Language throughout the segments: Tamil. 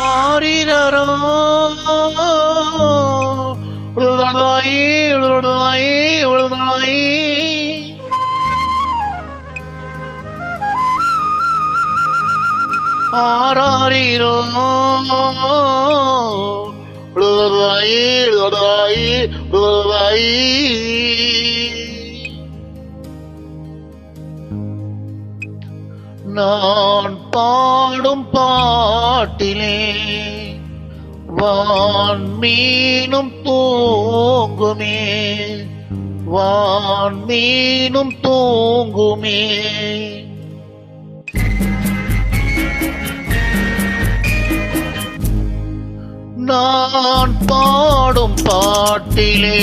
ஆரிரரோ உழுதாயி உழுதாயி உழுதாயி ஆராரிரோ உழுதாயி உழுதாயி உழுதாயி. நான் பாடும் பாட்டிலே வான் மீனும் தூங்குமே, வான் மீனும் தூங்குமே. நான் பாடும் பாட்டிலே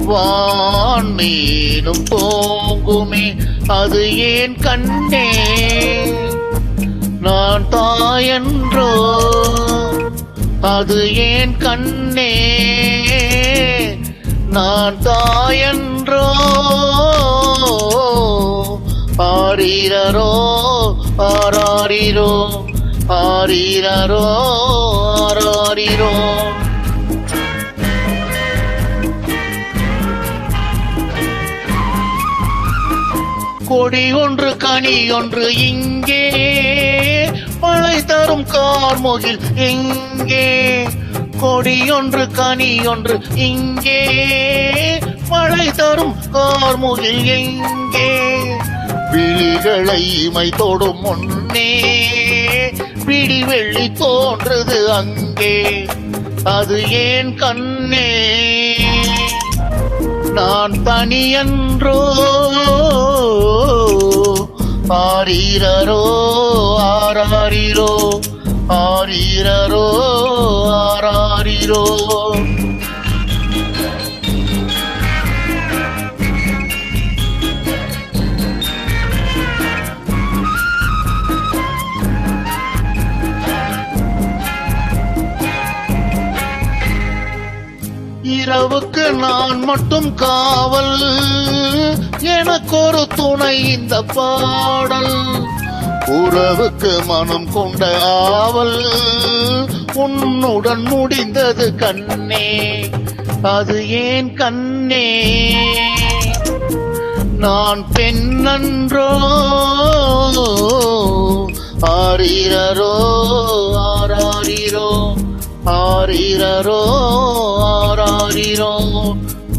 வான் மீனும் தூங்குமே, அது ஏன் கண்ணே நான் தாயன்றோ, அது ஏன் கண்ணே நான் தாயன்றோ. ஆரிரரோ ஆராரிரோ ஆரிரரோ ஆராரிரோ. கொடி ஒன்று கனி ஒன்று இங்கே, மழை தரும் கார்முகில் எங்கே. கொடி ஒன்று கனி ஒன்று இங்கே, மழை தரும் கார்முகில் எங்கே. விழிகளை இமை தொடும் முன்னே பிடி வெள்ளி தோன்றுது அங்கே, அது ஏன் கண்ணே நான் தனியன்றோ. ஆரிரரோ ஆராரிரோ ஆரிரரோ ஆராரிரோ. இரவுக்கு நான் மட்டும் காவல், எனக்கொரு துணை இந்த பாடல். உறவுக்கு மனம் கொண்ட ஆவல், உன்னுடன் முடிந்தது கண்ணே, அது ஏன் கண்ணே நான் பெண்ணன்றோ. ஆரிரரோ ஆராரிரோ ஆரிரரோ ஆராரிரோ.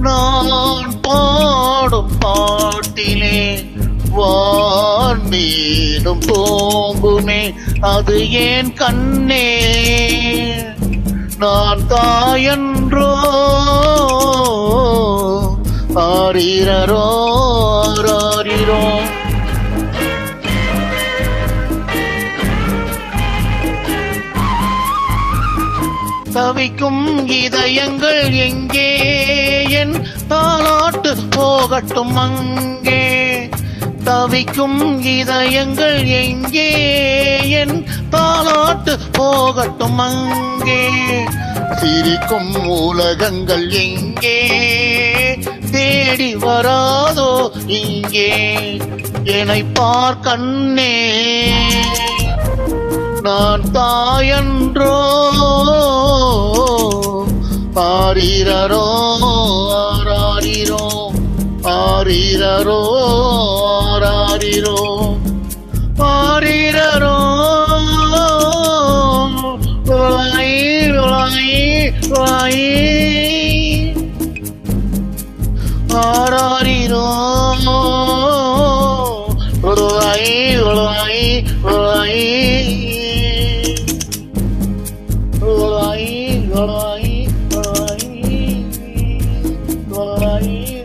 நான் பாடும் பாட்டிலே வான் மீனும் தூங்குமே, அது ஏன் கண்ணே நான் தாயன்றோ. ஆரிரரோ ஆராரிரோ. தவிக்கும் இதயங்கள் எங்கே, என் தாலாட்டு போகட்டும் அங்கே. தவிக்கும் இதயங்கள் எங்கே, என் தாலாட்டு போகட்டும் அங்கே. சிரிக்கும் உலகங்கள் எங்கே, தேடி வராதோ இங்கே. என்னை பார் கண்ணே நான் தாயன்றோ. ஆரிரரோ ஆராரிரோ ஆரிரரோ ஆராரிரோ ஆரிரரோ. உலாயி உலாயி உலாயி ஆராரிரோ. உலாயி உலாயி உலாயி உலாயி உலாயி உலாயி உலாயி.